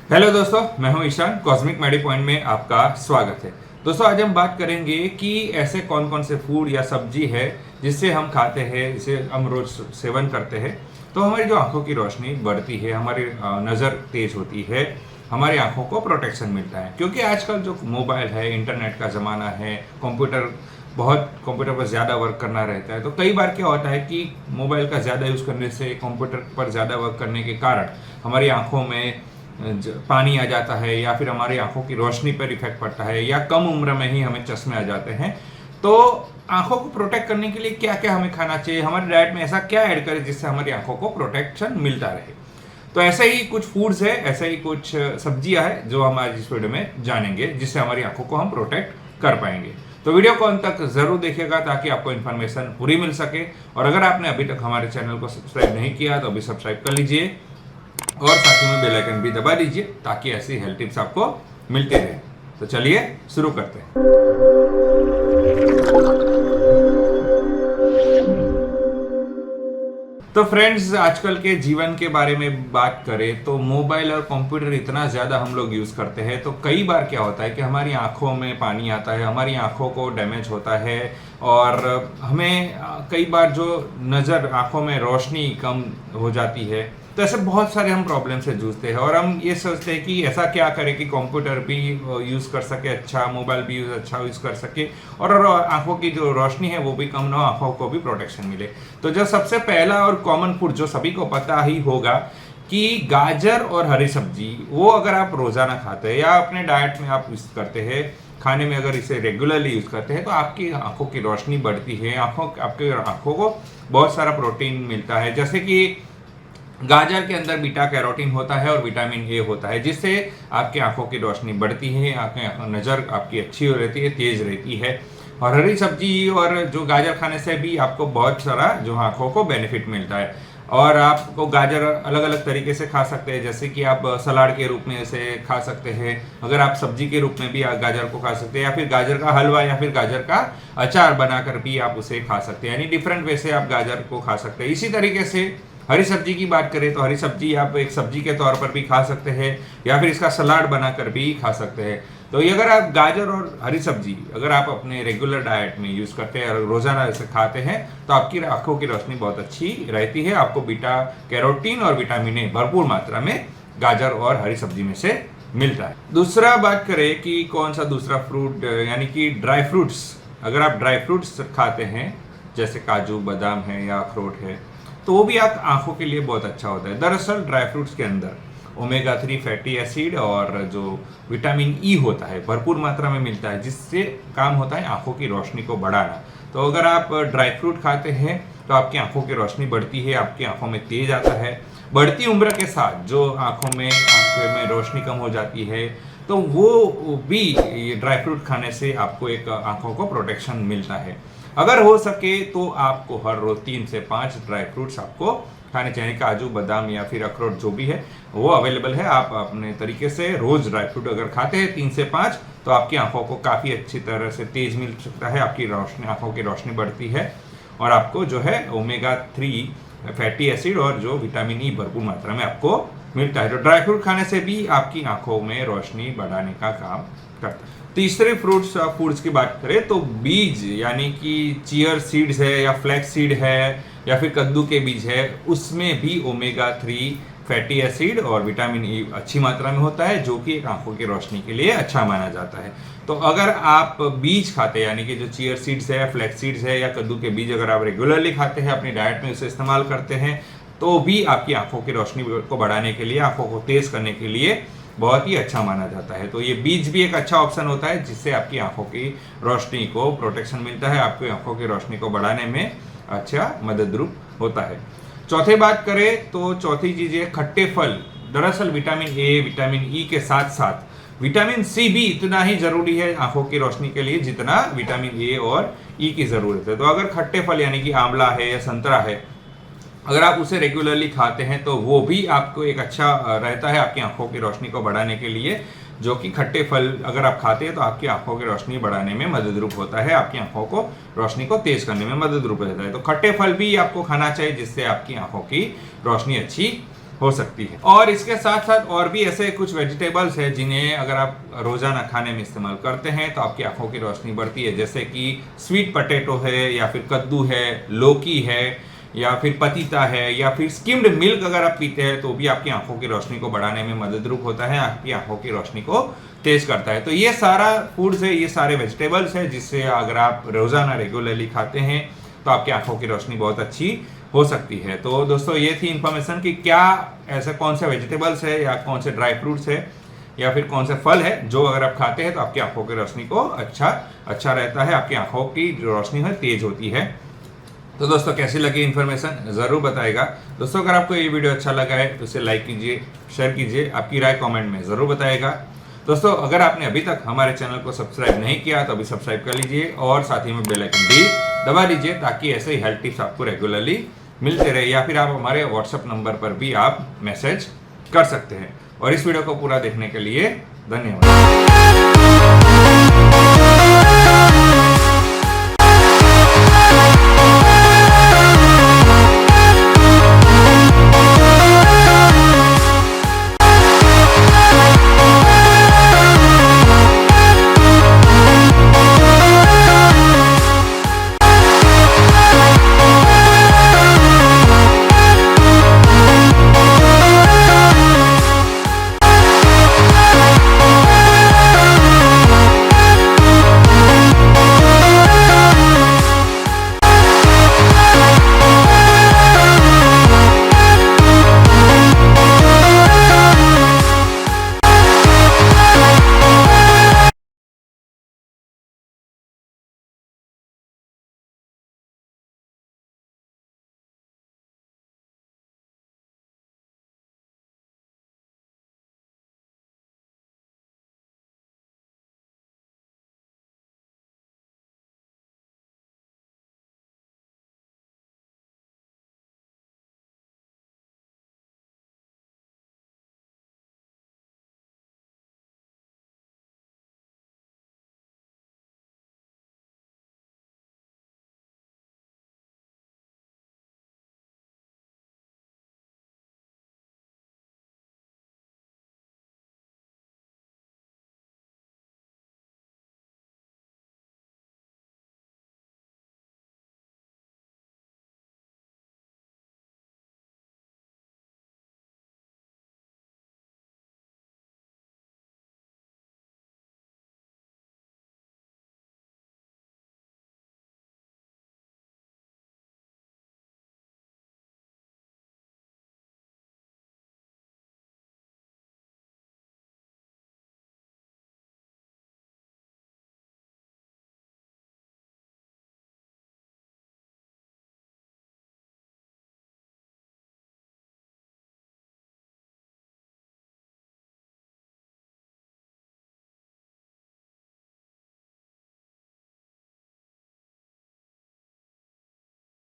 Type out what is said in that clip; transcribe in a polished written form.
Hello दोस्तों, मैं हूं ईशान। कॉस्मिक मेडी पॉइंट में आपका स्वागत है। दोस्तों, आज हम बात करेंगे कि ऐसे कौन कौन से फूड या सब्जी है जिससे हम खाते हैं, जिसे हम रोज सेवन करते हैं तो हमारी जो आंखों की रोशनी बढ़ती है, हमारी नज़र तेज होती है, हमारी आंखों को प्रोटेक्शन मिलता है। क्योंकि आजकल जो मोबाइल है, इंटरनेट का ज़माना है, कंप्यूटर पर ज़्यादा वर्क करना रहता है, तो कई बार क्या होता है कि मोबाइल का ज़्यादा यूज़ करने से, कंप्यूटर पर ज़्यादा वर्क करने के कारण हमारी आंखों में पानी आ जाता है, या फिर हमारी आंखों की रोशनी पर इफेक्ट पड़ता है, या कम उम्र में ही हमें चश्मे आ जाते हैं। तो आंखों को प्रोटेक्ट करने के लिए क्या क्या हमें खाना चाहिए, हमारे डाइट में ऐसा क्या ऐड करें जिससे हमारी आंखों को प्रोटेक्शन मिलता रहे। तो ऐसे ही कुछ फूड्स है, ऐसे ही कुछ सब्जियां हैं जो हम आज इस वीडियो में जानेंगे, जिससे हमारी आंखों को हम प्रोटेक्ट कर पाएंगे। तो वीडियो को अंत तक जरूर देखिएगा ताकि आपको इन्फॉर्मेशन पूरी मिल सके। और अगर आपने अभी तक हमारे चैनल को सब्सक्राइब नहीं किया तो अभी सब्सक्राइब कर लीजिए और साथ ही में बेल आइकन भी दबा दीजिए ताकि ऐसी हेल्थ टिप्स आपको मिलती रहे। तो चलिए शुरू करते हैं। तो फ्रेंड्स, आजकल के जीवन के बारे में बात करें तो मोबाइल और कंप्यूटर इतना ज़्यादा हम लोग यूज़ करते हैं, तो कई बार क्या होता है कि हमारी आंखों में पानी आता है, हमारी आंखों को डैमेज होता है और हमें कई बार जो नज़र, आंखों में रोशनी कम हो जाती है। तो ऐसे बहुत सारे हम प्रॉब्लम से जूझते हैं और हम ये सोचते हैं कि ऐसा क्या करें कि कंप्यूटर भी यूज़ कर सके अच्छा, मोबाइल भी अच्छा यूज़ कर सके और आंखों की जो रोशनी है वो भी कम ना हो, आंखों को भी प्रोटेक्शन मिले। तो जो सबसे पहला और कॉमन फूड जो सभी को पता ही होगा कि गाजर और हरी सब्जी, वो अगर आप रोज़ाना खाते हैं या अपने डाइट में आप यूज़ करते हैं, खाने में अगर इसे रेगुलरली यूज़ करते हैं तो आपकी आंखों की रोशनी बढ़ती है, आपके आंखों को बहुत सारा प्रोटीन मिलता है। जैसे कि गाजर के अंदर बीटा कैरोटीन होता है और विटामिन ए होता है, जिससे आपकी आंखों की रोशनी बढ़ती है, आंखें, नज़र आपकी अच्छी हो रहती है, तेज रहती है। और हरी सब्जी और जो गाजर खाने से भी आपको बहुत सारा जो आंखों को बेनिफिट मिलता है। और आपको गाजर अलग अलग तरीके से खा सकते हैं, जैसे कि आप सलाद के रूप में इसे खा सकते हैं, अगर आप सब्जी के रूप में भी गाजर को खा सकते हैं, या फिर गाजर का हलवा या फिर गाजर का अचार बनाकर भी आप उसे खा सकते हैं। यानी डिफरेंट वे से आप गाजर को खा सकते हैं। इसी तरीके से हरी सब्जी की बात करें तो हरी सब्जी आप एक सब्जी के तौर पर भी खा सकते हैं या फिर इसका सलाद बनाकर भी खा सकते हैं। तो ये अगर आप गाजर और हरी सब्जी अगर आप अपने रेगुलर डाइट में यूज़ करते हैं और रोज़ाना इसे खाते हैं तो आपकी आंखों की रोशनी बहुत अच्छी रहती है। आपको बीटा कैरोटीन और विटामिन ए भरपूर मात्रा में गाजर और हरी सब्जी में से मिलता है। दूसरा बात करें कि कौन सा दूसरा फ्रूट, यानी कि ड्राई फ्रूट्स। अगर आप ड्राई फ्रूट्स खाते हैं जैसे काजू, बादाम है या अखरोट है, तो वो भी आप आंखों के लिए बहुत अच्छा होता है। दरअसल ड्राई फ्रूट्स के अंदर ओमेगा 3 फैटी एसिड और जो विटामिन ई होता है भरपूर मात्रा में मिलता है, जिससे काम होता है आंखों की रोशनी को बढ़ाना। तो अगर आप ड्राई फ्रूट खाते हैं तो आपकी आंखों की रोशनी बढ़ती है, आपकी आंखों में तेज आता है। बढ़ती उम्र के साथ जो आंखों में रोशनी कम हो जाती है, तो वो भी ये ड्राई फ्रूट खाने से आपको एक आंखों को प्रोटेक्शन मिलता है। अगर हो सके तो आपको हर रोज 3 से 5 ड्राई फ्रूट्स आपको खाने चाहिए। काजू, बादाम या फिर अखरोट जो भी है वो अवेलेबल है। आप अपने तरीके से रोज ड्राई फ्रूट अगर खाते हैं 3 से 5, तो आपकी आंखों को काफ़ी अच्छी तरह से तेज मिल सकता है, आपकी रोशनी, आंखों की रोशनी बढ़ती है और आपको जो है ओमेगा 3 फैटी एसिड और जो विटामिन ई भरपूर मात्रा में आपको मिलता है। तो ड्राई फ्रूट खाने से भी आपकी आंखों में रोशनी बढ़ाने का काम करता है। तीसरे फूड्स की बात करें तो बीज, यानी कि चियर सीड्स है या फ्लैक्स सीड है या फिर कद्दू के बीज है, उसमें भी ओमेगा 3 फैटी एसिड और विटामिन ई अच्छी मात्रा में होता है, जो कि एक आंखों की रोशनी के लिए अच्छा माना जाता है। तो अगर आप बीज खाते हैं, यानी कि जो चियर सीड्स है, फ्लैक्स सीड्स है या कद्दू के बीज अगर आप रेगुलरली खाते हैं, अपनी डाइट में उसे इस्तेमाल करते हैं, तो भी आपकी आंखों की रोशनी को बढ़ाने के लिए, आंखों को तेज करने के लिए बहुत ही अच्छा माना जाता है। तो ये बीज भी एक अच्छा ऑप्शन होता है, जिससे आपकी आंखों की रोशनी को प्रोटेक्शन मिलता है, आपकी आंखों की रोशनी को बढ़ाने में अच्छा मददरूप होता है। चौथे बात करें तो चौथी चीज है खट्टे फल। दरअसल विटामिन ए, विटामिन ई के साथ साथ विटामिन सी भी इतना ही जरूरी है आंखों की रोशनी के लिए जितना विटामिन ए और ई की जरूरत है। तो अगर खट्टे फल यानी कि आंवला है या संतरा है, अगर आप उसे रेगुलरली खाते हैं तो वो भी आपको एक अच्छा रहता है आपकी आंखों की रोशनी को बढ़ाने के लिए, जो कि खट्टे फल अगर आप खाते हैं तो आपकी आंखों की रोशनी बढ़ाने में मददरूप होता है, आपकी आंखों को रोशनी को तेज करने में मददरूप रहता है। तो खट्टे फल भी आपको खाना चाहिए, जिससे आपकी आंखों की रोशनी अच्छी हो सकती है। और इसके साथ साथ और भी ऐसे कुछ वेजिटेबल्स है जिन्हें अगर आप रोजाना खाने में इस्तेमाल करते हैं तो आपकी आंखों की रोशनी बढ़ती है, जैसे कि स्वीट पोटैटो है, या फिर कद्दू है, लौकी है, या फिर पतीता है, या फिर स्किम्ड मिल्क अगर आप पीते हैं तो भी आपकी आंखों की रोशनी को बढ़ाने में मददरूप होता है, आपकी आंखों की रोशनी को तेज करता है। तो ये सारा फूड्स है, ये सारे वेजिटेबल्स है जिससे अगर आप रोजाना रेगुलरली खाते हैं तो आपकी आंखों की रोशनी बहुत अच्छी हो सकती है। तो दोस्तों ये थी इन्फॉर्मेशन कि क्या ऐसे कौन से वेजिटेबल्स है या कौन से ड्राई फ्रूट्स है या फिर कौन से फल है जो अगर आप खाते हैं तो आपकी आंखों की रोशनी को अच्छा रहता है, आपकी आंखों की रोशनी है तेज होती है। तो दोस्तों कैसी लगी इन्फॉर्मेशन ज़रूर बताएगा। दोस्तों अगर आपको ये वीडियो अच्छा लगा है तो इसे लाइक कीजिए, शेयर कीजिए, आपकी राय कमेंट में ज़रूर बताएगा। दोस्तों अगर आपने अभी तक हमारे चैनल को सब्सक्राइब नहीं किया तो अभी सब्सक्राइब कर लीजिए और साथ ही में बेल आइकन भी दबा दीजिए ताकि ऐसे ही हेल्थ टिप्स आपको रेगुलरली मिलते रहे, या फिर आप हमारे व्हाट्सएप नंबर पर भी आप मैसेज कर सकते हैं। और इस वीडियो को पूरा देखने के लिए धन्यवाद।